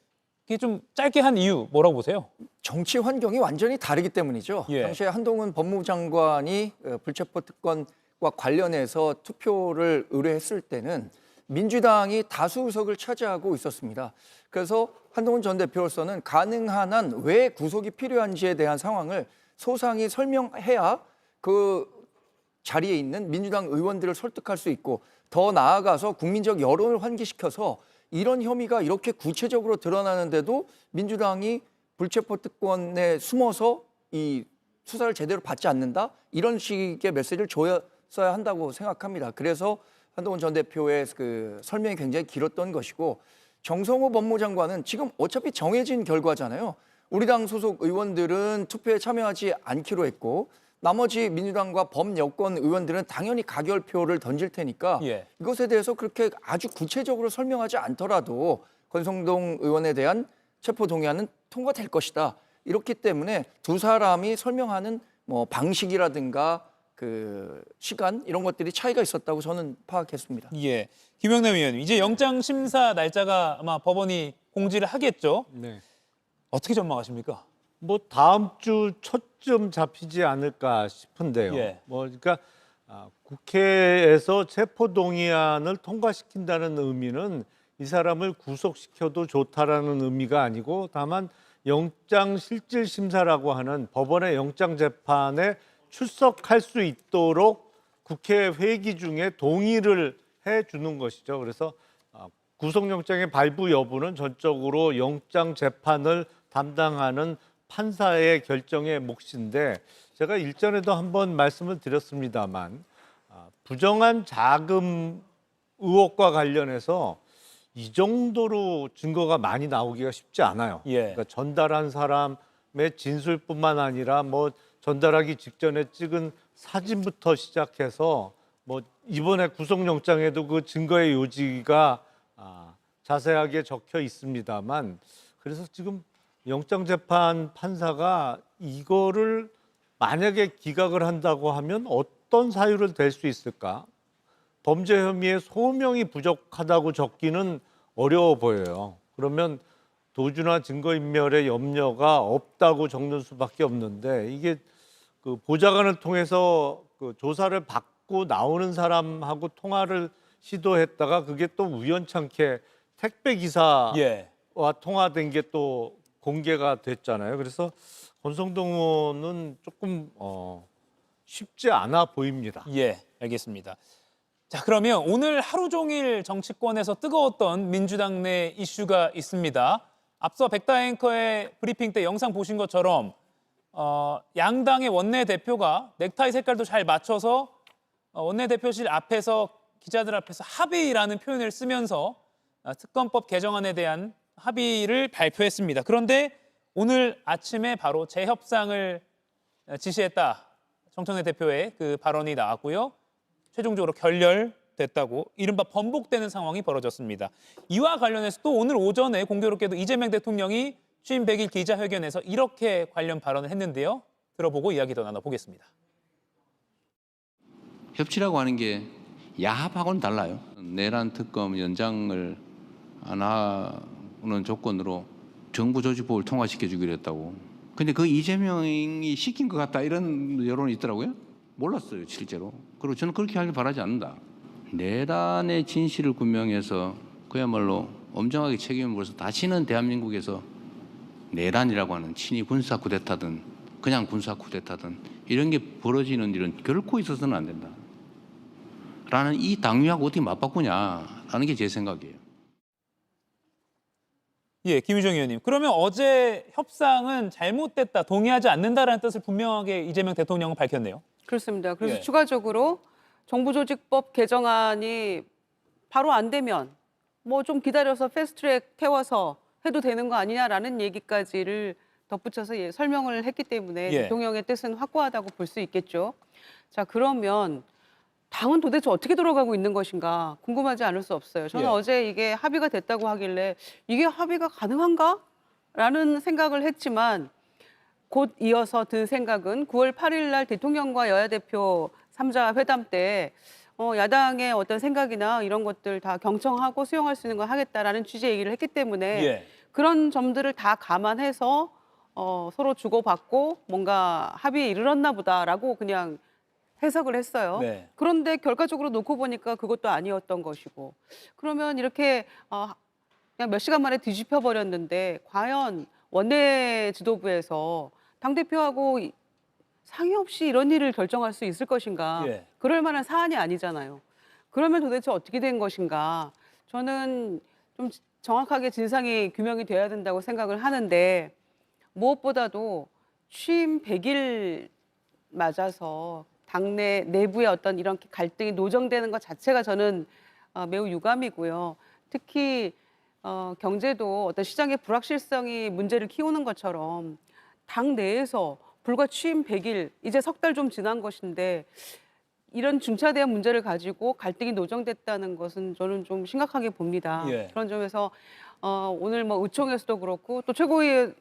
이게 좀 짧게 한 이유 뭐라고 보세요? 정치 환경이 완전히 다르기 때문이죠. 예. 당시에 한동훈 법무부 장관이 불체포 특권과 관련해서 투표를 의뢰했을 때는 민주당이 다수 의석을 차지하고 있었습니다. 그래서 한동훈 전 대표로서는 가능한 한 왜 구속이 필요한지에 대한 상황을 소상히 설명해야 그 자리에 있는 민주당 의원들을 설득할 수 있고 더 나아가서 국민적 여론을 환기시켜서 이런 혐의가 이렇게 구체적으로 드러나는데도 민주당이 불체포 특권에 숨어서 이 수사를 제대로 받지 않는다? 이런 식의 메시지를 줬어야 한다고 생각합니다. 그래서 한동훈 전 대표의 그 설명이 굉장히 길었던 것이고 정성호 법무장관은 지금 어차피 정해진 결과잖아요. 우리 당 소속 의원들은 투표에 참여하지 않기로 했고 나머지 민주당과 범여권 의원들은 당연히 가결표를 던질 테니까 예. 이것에 대해서 그렇게 아주 구체적으로 설명하지 않더라도 권성동 의원에 대한 체포 동의안은 통과될 것이다. 이렇기 때문에 두 사람이 설명하는 뭐 방식이라든가 그 시간 이런 것들이 차이가 있었다고 저는 파악했습니다. 예, 김영남 의원님. 이제 영장 심사 날짜가 아마 법원이 공지를 하겠죠. 네. 어떻게 전망하십니까? 뭐 다음 주 초쯤 잡히지 않을까 싶은데요. 예. 뭐 그러니까 국회에서 체포 동의안을 통과시킨다는 의미는 이 사람을 구속시켜도 좋다라는 의미가 아니고 다만 영장 실질 심사라고 하는 법원의 영장 재판에 출석할 수 있도록 국회 회기 중에 동의를 해 주는 것이죠. 그래서 구속영장의 발부 여부는 전적으로 영장 재판을 담당하는 판사의 결정의 몫인데 제가 일전에도 한번 말씀을 드렸습니다만 부정한 자금 의혹과 관련해서 이 정도로 증거가 많이 나오기가 쉽지 않아요. 예. 그러니까 전달한 사람의 진술뿐만 아니라 뭐 전달하기 직전에 찍은 사진부터 시작해서 뭐 이번에 구속영장에도 그 증거의 요지가 자세하게 적혀 있습니다만 그래서 지금 영장재판 판사가 이거를 만약에 기각을 한다고 하면 어떤 사유를 댈 수 있을까? 범죄 혐의의 소명이 부족하다고 적기는 어려워 보여요. 그러면 도주나 증거인멸의 염려가 없다고 적는 수밖에 없는데 이게 그 보좌관을 통해서 그 조사를 받고 나오는 사람하고 통화를 시도했다가 그게 또 우연찮게 택배 기사와 예. 통화된 게 또 공개가 됐잖아요. 그래서 권성동 의원은 조금 쉽지 않아 보입니다. 예, 알겠습니다. 자, 그러면 오늘 하루 종일 정치권에서 뜨거웠던 민주당 내 이슈가 있습니다. 앞서 백다 앵커의 브리핑 때 영상 보신 것처럼 양당의 원내대표가 넥타이 색깔도 잘 맞춰서 원내대표실 앞에서 기자들 앞에서 합의라는 표현을 쓰면서 특검법 개정안에 대한 합의를 발표했습니다. 그런데 오늘 아침에 바로 재협상을 지시했다. 정청래 대표의 그 발언이 나왔고요. 최종적으로 결렬됐다고 이른바 번복되는 상황이 벌어졌습니다. 이와 관련해서 또 오늘 오전에 공교롭게도 이재명 대통령이 취임 100일 기자회견에서 이렇게 관련 발언을 했는데요. 들어보고 이야기 더 나눠보겠습니다. 협치라고 하는 게 야합하고는 달라요. 내란 특검 연장을 안 하는 조건으로 정부 조직법을 통과시켜 주기로 했다고. 근데 그 이재명이 시킨 것 같다 이런 여론이 있더라고요. 몰랐어요, 실제로. 그리고 저는 그렇게 하길 바라지 않는다. 내란의 진실을 규명해서 그야말로 엄정하게 책임을 물어서 다시는 대한민국에서 내란이라고 하는 친위 군사 쿠데타든 그냥 군사 쿠데타든 이런 게 벌어지는 일은 결코 있어서는 안 된다. 라는 이 당위하고 어떻게 맞바꾸냐라는 게 제 생각이에요. 예, 김유정 의원님. 그러면 어제 협상은 잘못됐다, 동의하지 않는다라는 뜻을 분명하게 이재명 대통령은 밝혔네요. 그렇습니다. 그래서 예. 추가적으로 정부조직법 개정안이 바로 안 되면 뭐 좀 기다려서 패스트트랙 태워서 해도 되는 거 아니냐라는 얘기까지를 덧붙여서 설명을 했기 때문에 예. 대통령의 뜻은 확고하다고 볼 수 있겠죠. 자, 그러면 당은 도대체 어떻게 돌아가고 있는 것인가 궁금하지 않을 수 없어요. 저는 예. 어제 이게 합의가 됐다고 하길래 이게 합의가 가능한가? 라는 생각을 했지만 곧 이어서 든 생각은 9월 8일 날 대통령과 여야 대표 3자 회담 때 야당의 어떤 생각이나 이런 것들 다 경청하고 수용할 수 있는 걸 하겠다라는 취지의 얘기를 했기 때문에 예. 그런 점들을 다 감안해서 서로 주고받고 뭔가 합의에 이르렀나 보다라고 그냥 해석을 했어요. 네. 그런데 결과적으로 놓고 보니까 그것도 아니었던 것이고 그러면 이렇게 그냥 몇 시간 만에 뒤집혀 버렸는데 과연 원내 지도부에서 당대표하고 상의 없이 이런 일을 결정할 수 있을 것인가. 예. 그럴 만한 사안이 아니잖아요. 그러면 도대체 어떻게 된 것인가. 저는 좀 정확하게 진상이 규명이 돼야 된다고 생각을 하는데 무엇보다도 취임 100일 맞아서 당내 내부의 어떤 이런 갈등이 노정되는 것 자체가 저는 매우 유감이고요. 특히 경제도 어떤 시장의 불확실성이 문제를 키우는 것처럼 당 내에서 불과 취임 100일, 이제 석 달 좀 지난 것인데 이런 중차대한 문제를 가지고 갈등이 노정됐다는 것은 저는 좀 심각하게 봅니다. 예. 그런 점에서 오늘 뭐 의총에서도 그렇고 또 최고위에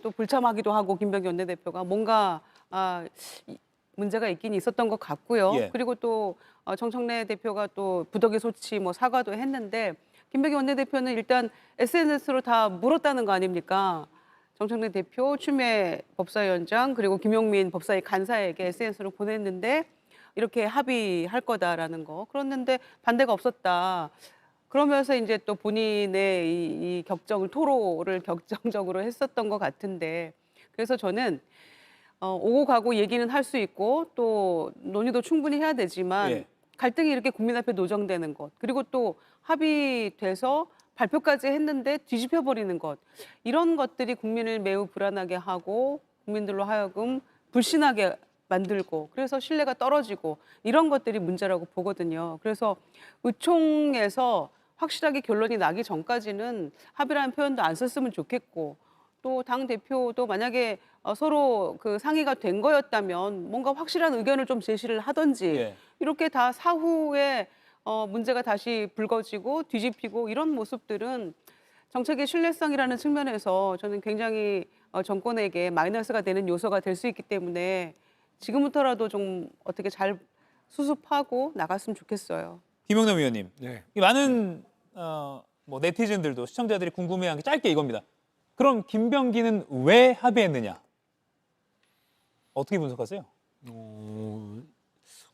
또 불참하기도 하고 김병기 원내대표가 뭔가 문제가 있긴 있었던 것 같고요. 예. 그리고 또 정청래 대표가 또 부덕의 소치 뭐 사과도 했는데 김병기 원내대표는 일단 SNS로 다 물었다는 거 아닙니까? 정청래 대표, 추미애 법사위원장 그리고 김용민 법사위 간사에게 SNS로 보냈는데 이렇게 합의할 거다라는 거. 그랬는데 반대가 없었다. 그러면서 이제 또 본인의 이 격정을 토로를 격정적으로 했었던 것 같은데 그래서 저는 오고 가고 얘기는 할 수 있고 또 논의도 충분히 해야 되지만 예. 갈등이 이렇게 국민 앞에 노정되는 것 그리고 또 합의돼서 발표까지 했는데 뒤집혀 버리는 것 이런 것들이 국민을 매우 불안하게 하고 국민들로 하여금 불신하게 만들고 그래서 신뢰가 떨어지고 이런 것들이 문제라고 보거든요. 그래서 의총에서 확실하게 결론이 나기 전까지는 합의라는 표현도 안 썼으면 좋겠고 또 당 대표도 만약에 서로 그 상의가 된 거였다면 뭔가 확실한 의견을 좀 제시를 하든지 예. 이렇게 다 사후에 문제가 다시 불거지고 뒤집히고 이런 모습들은 정책의 신뢰성이라는 측면에서 저는 굉장히 정권에게 마이너스가 되는 요소가 될 수 있기 때문에 지금부터라도 좀 어떻게 잘 수습하고 나갔으면 좋겠어요. 김용남 의원님. 네. 이 많은 뭐 네티즌들도 시청자들이 궁금해하는 게 짧게 이겁니다. 그럼 김병기는 왜 합의했느냐? 어떻게 분석하세요?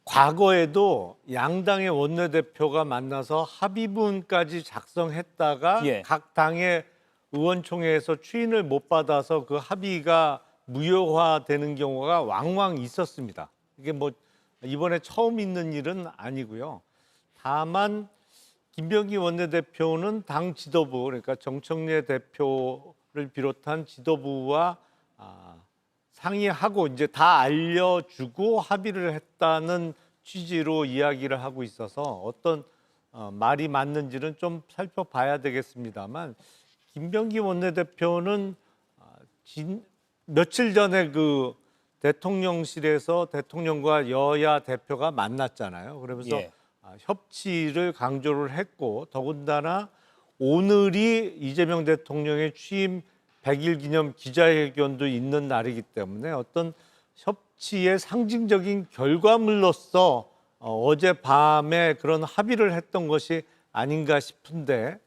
과거에도 양당의 원내대표가 만나서 합의문까지 작성했다가 예. 각 당의 의원총회에서 추인을 못 받아서 그 합의가 무효화되는 경우가 왕왕 있었습니다. 이게 뭐 이번에 처음 있는 일은 아니고요. 다만 김병기 원내대표는 당 지도부 그러니까 정청래 대표를 비롯한 지도부와 상의하고 이제 다 알려주고 합의를 했다는 취지로 이야기를 하고 있어서 어떤 말이 맞는지는 좀 살펴봐야 되겠습니다만 김병기 원내대표는 며칠 전에 그 대통령실에서 대통령과 여야 대표가 만났잖아요. 그러면서 예. 협치를 강조를 했고 더군다나 오늘이 이재명 대통령의 취임 100일 기념 기자회견도 있는 날이기 때문에 어떤 협치의 상징적인 결과물로서 어제 밤에 그런 합의를 했던 것이 아닌가 싶은데,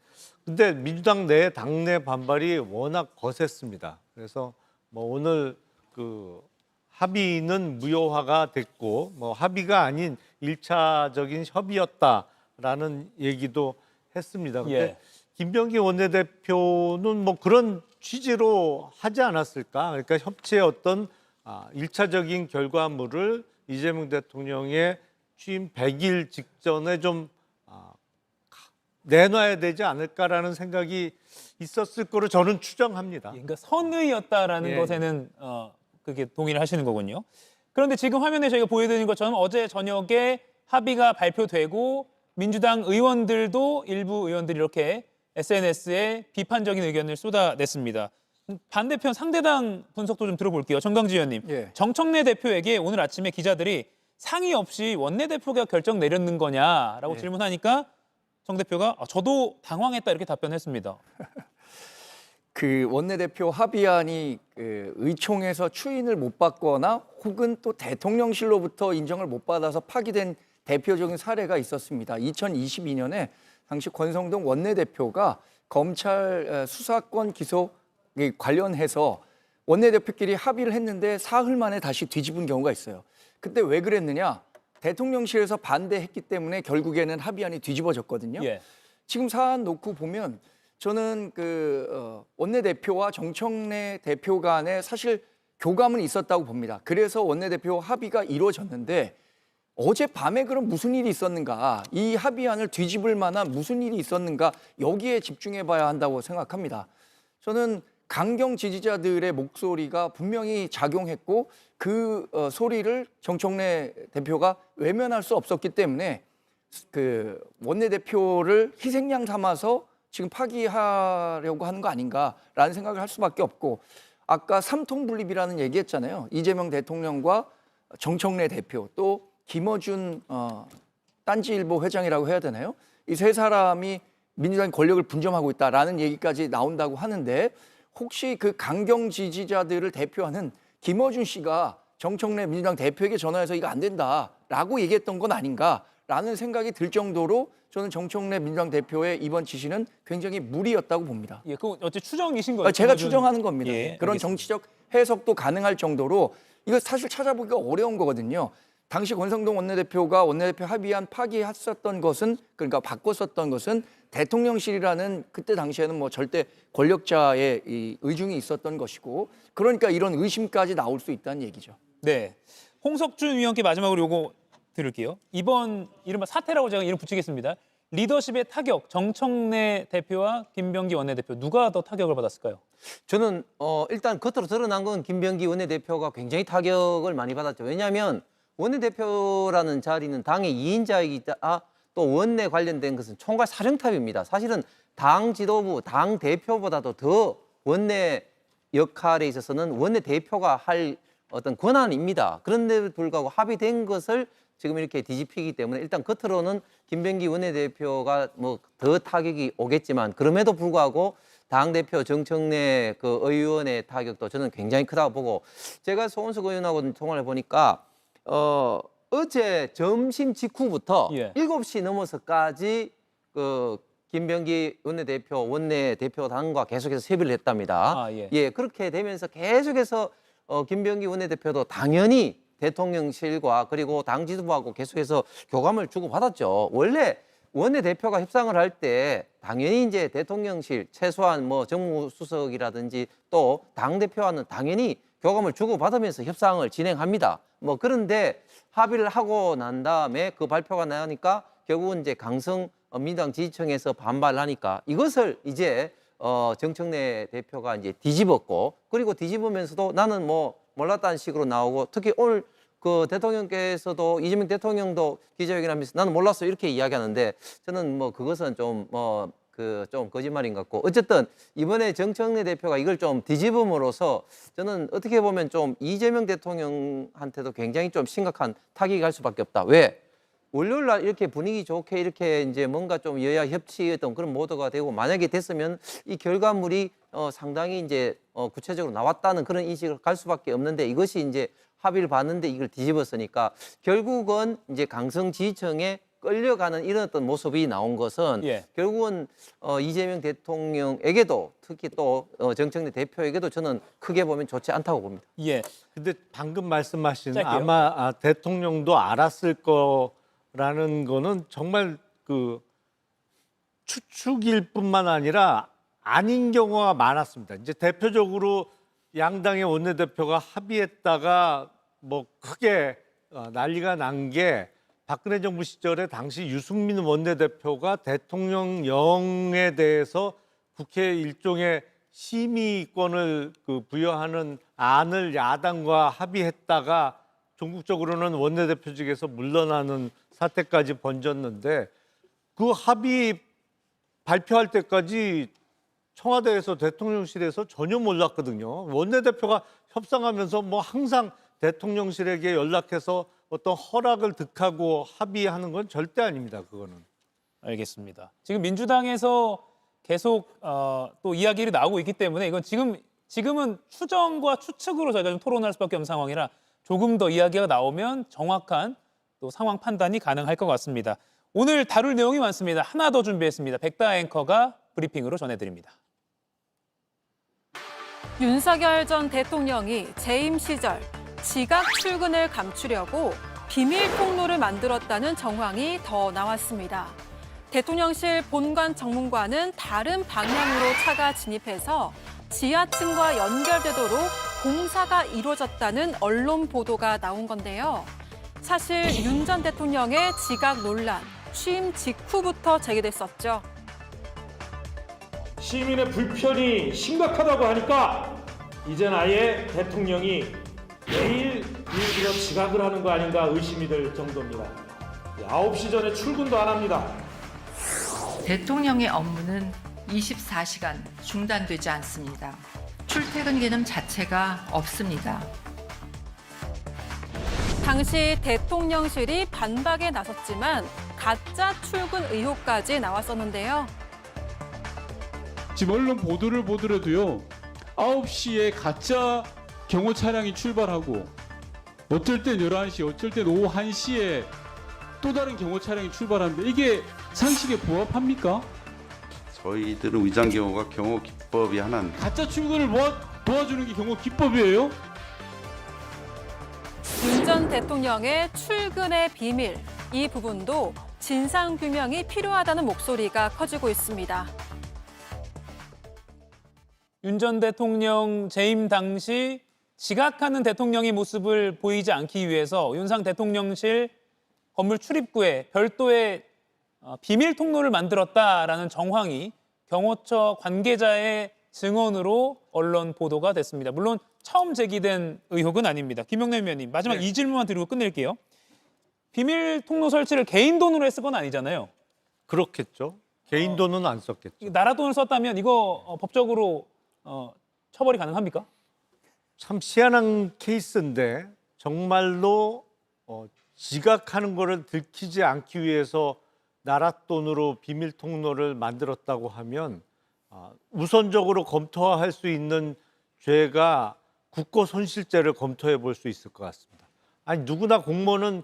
근데 민주당 내 당내 반발이 워낙 거셌습니다. 그래서 뭐 오늘 그 합의는 무효화가 됐고, 뭐 합의가 아닌 1차적인 협의였다라는 얘기도 했습니다. 근데 예. 김병기 원내대표는 뭐 그런 취지로 하지 않았을까? 그러니까 협치의 어떤 1차적인 결과물을 이재명 대통령의 취임 100일 직전에 좀 내놔야 되지 않을까라는 생각이 있었을 거로 저는 추정합니다. 그러니까 선의였다라는 예. 것에는 그게 동의를 하시는 거군요. 그런데 지금 화면에 저희가 보여드린 것처럼 어제 저녁에 합의가 발표되고 민주당 의원들도 일부 의원들이 이렇게 SNS에 비판적인 의견을 쏟아냈습니다. 반대편 상대당 분석도 좀 들어볼게요. 정강지 의원님. 예. 정청래 대표에게 오늘 아침에 기자들이 상의 없이 원내대표가 결정 내렸는 거냐라고 예. 질문하니까 정 대표가 저도 당황했다 이렇게 답변했습니다. 그 원내대표 합의안이 그 의총에서 추인을 못 받거나 혹은 또 대통령실로부터 인정을 못 받아서 파기된 대표적인 사례가 있었습니다. 2022년에 당시 권성동 원내대표가 검찰 수사권 기소 관련해서 원내대표끼리 합의를 했는데 사흘 만에 다시 뒤집은 경우가 있어요. 그때 왜 그랬느냐? 대통령실에서 반대했기 때문에 결국에는 합의안이 뒤집어졌거든요. 예. 지금 사안 놓고 보면 저는 원내대표와 정청래 대표 간에 사실 교감은 있었다고 봅니다. 그래서 원내대표 합의가 이루어졌는데 어젯밤에 그럼 무슨 일이 있었는가, 이 합의안을 뒤집을 만한 무슨 일이 있었는가, 여기에 집중해 봐야 한다고 생각합니다. 저는 강경 지지자들의 목소리가 분명히 작용했고 그 소리를 정청래 대표가 외면할 수 없었기 때문에 그 원내대표를 희생양 삼아서 지금 파기하려고 하는 거 아닌가라는 생각을 할 수밖에 없고, 아까 삼통분립이라는 얘기했잖아요. 이재명 대통령과 정청래 대표 또 김어준 딴지일보 회장이라고 해야 되나요? 이 세 사람이 민주당 권력을 분점하고 있다라는 얘기까지 나온다고 하는데, 혹시 그 강경 지지자들을 대표하는 김어준 씨가 정청래 민주당 대표에게 전화해서 이거 안 된다라고 얘기했던 건 아닌가라는 생각이 들 정도로 저는 정청래 민주당 대표의 이번 지시는 굉장히 무리였다고 봅니다. 예, 그 어째 추정이신 거예요? 제가 추정하는 겁니다. 예, 그런 알겠습니다. 정치적 해석도 가능할 정도로 이거 사실 찾아보기가 어려운 거거든요. 당시 권성동 원내대표가 원내대표 합의안 파기했었던 것은, 그러니까 바꿨었던 것은 대통령실이라는 그때 당시에는 뭐 절대 권력자의 이 의중이 있었던 것이고, 그러니까 이런 의심까지 나올 수 있다는 얘기죠. 네, 홍석준 위원께 마지막으로 요거 들을게요. 이번 이른바 사태라고 제가 이름 붙이겠습니다. 리더십의 타격, 정청래 대표와 김병기 원내대표 누가 더 타격을 받았을까요? 저는 일단 겉으로 드러난 건 김병기 원내대표가 굉장히 타격을 많이 받았죠. 왜냐하면 원내대표라는 자리는 당의 2인자이기다. 또 원내 관련된 것은 총괄 사령탑입니다. 사실은 당 지도부, 당 대표보다도 더 원내 역할에 있어서는 원내 대표가 할 어떤 권한입니다. 그런데도 불구하고 합의된 것을 지금 이렇게 뒤집히기 때문에 일단 겉으로는 김병기 원내대표가 뭐 더 타격이 오겠지만, 그럼에도 불구하고 당대표 정청래 그 의원의 타격도 저는 굉장히 크다고 보고, 제가 손은숙 의원하고 통화를 해보니까 어제 점심 직후부터 예. 7시 넘어서까지 그 김병기 원내대표당과 계속해서 협의를 했답니다. 예. 그렇게 되면서 계속해서 김병기 원내대표도 당연히 대통령실과 그리고 당 지도부하고 계속해서 교감을 주고받았죠. 원래 원내대표가 협상을 할 때 당연히 이제 대통령실 최소한 뭐 정무수석이라든지 또 당대표와는 당연히 교감을 주고받으면서 협상을 진행합니다. 뭐 그런데 합의를 하고 난 다음에 그 발표가 나니까 결국은 이제 강성 민주당 지지층에서 반발을 하니까 이것을 이제 정청래 대표가 이제 뒤집었고, 그리고 뒤집으면서도 나는 뭐 몰랐다는 식으로 나오고, 특히 오늘 그 대통령께서도 이재명 대통령도 기자회견하면서 나는 몰랐어 이렇게 이야기하는데, 저는 뭐 그것은 좀 좀 거짓말인 것 같고, 어쨌든 이번에 정청래 대표가 이걸 좀 뒤집음으로써 저는 어떻게 보면 좀 이재명 대통령한테도 굉장히 좀 심각한 타격이 갈 수밖에 없다. 왜? 월요일 날 이렇게 분위기 좋게 이렇게 이제 뭔가 좀 여야 협치의 어떤 그런 모드가 되고 만약에 됐으면 이 결과물이 상당히 이제 구체적으로 나왔다는 그런 인식을 갈 수밖에 없는데 이것이 이제 합의를 봤는데 이걸 뒤집었으니까 결국은 이제 강성지청에 끌려가는 이런 어떤 모습이 나온 것은 예. 결국은 이재명 대통령에게도 특히 또 정청래 대표에게도 저는 크게 보면 좋지 않다고 봅니다. 예. 근데 방금 말씀하신 짧게요. 아마 대통령도 알았을 거라는 거는 정말 그 추측일 뿐만 아니라 아닌 경우가 많았습니다. 이제 대표적으로 양당의 원내대표가 합의했다가 뭐 크게 난리가 난 게 박근혜 정부 시절에 당시 유승민 원내대표가 대통령령에 대해서 국회 일종의 심의권을 부여하는 안을 야당과 합의했다가 전국적으로는 원내대표직에서 물러나는 사태까지 번졌는데 그 합의 발표할 때까지 청와대에서 대통령실에서 전혀 몰랐거든요. 원내대표가 협상하면서 뭐 항상 대통령실에게 연락해서 어떤 허락을 득하고 합의하는 건 절대 아닙니다. 그거는. 알겠습니다. 지금 민주당에서 계속 또 이야기를 나오고 있기 때문에 이건 지금은 추정과 추측으로 저희가 좀 토론할 수밖에 없는 상황이라 조금 더 이야기가 나오면 정확한 또 상황 판단이 가능할 것 같습니다. 오늘 다룰 내용이 많습니다. 하나 더 준비했습니다. 백다 앵커가 브리핑으로 전해드립니다. 윤석열 전 대통령이 재임 시절 지각 출근을 감추려고 비밀 통로를 만들었다는 정황이 더 나왔습니다. 대통령실 본관 정문과는 다른 방향으로 차가 진입해서 지하층과 연결되도록 공사가 이루어졌다는 언론 보도가 나온 건데요. 사실 윤 전 대통령의 지각 논란, 취임 직후부터 제기됐었죠. 시민의 불편이 심각하다고 하니까 이젠 아예 대통령이 매일 일부러 지각을 하는 거 아닌가 의심이 들 정도입니다. 9시 전에 출근도 안 합니다. 대통령의 업무는 24시간 중단되지 않습니다. 출퇴근 개념 자체가 없습니다. 당시 대통령실이 반박에 나섰지만 가짜 출근 의혹까지 나왔었는데요. 지금 언론 보도를 보더라도요. 9시에 가짜 경호 차량이 출발하고 어쩔 땐 11시, 어쩔 땐 오후 1시에 또 다른 경호 차량이 출발하는데 이게 상식에 부합합니까? 저희들은 위장 경호가 경호 기법이 하나인 가짜 출근을 도와주는 게 경호 기법이에요? 윤 전 대통령의 출근의 비밀, 이 부분도 진상규명이 필요하다는 목소리가 커지고 있습니다. 윤 전 대통령 재임 당시 지각하는 대통령의 모습을 보이지 않기 위해서 윤상 대통령실 건물 출입구에 별도의 비밀 통로를 만들었다라는 정황이 경호처 관계자의 증언으로 언론 보도가 됐습니다. 물론 처음 제기된 의혹은 아닙니다. 김영남 위원님, 마지막 이 질문만 드리고 끝낼게요. 비밀 통로 설치를 개인 돈으로 했을 건 아니잖아요. 그렇겠죠. 개인 돈은 안 썼겠죠. 나라 돈을 썼다면 이거 법적으로 처벌이 가능합니까? 참 희한한 케이스인데 정말로 지각하는 거를 들키지 않기 위해서 나라 돈으로 비밀 통로를 만들었다고 하면 우선적으로 검토할 수 있는 죄가 국고손실죄를 검토해 볼 수 있을 것 같습니다. 아니 누구나 공무원은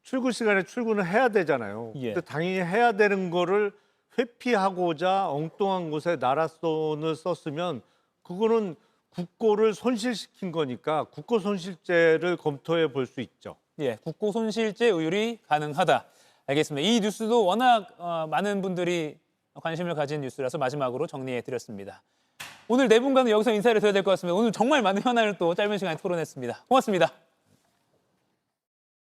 출근 시간에 출근을 해야 되잖아요. 예. 근데 당연히 해야 되는 거를 회피하고자 엉뚱한 곳에 나라 돈을 썼으면 그거는 국고를 손실시킨 거니까 국고손실죄를 검토해 볼 수 있죠. 예, 국고손실죄 의율이 가능하다. 알겠습니다. 이 뉴스도 워낙 많은 분들이 관심을 가진 뉴스라서 마지막으로 정리해 드렸습니다. 오늘 네 분과는 여기서 인사를 드려야 될 것 같습니다. 오늘 정말 많은 현안을 또 짧은 시간에 토론했습니다. 고맙습니다.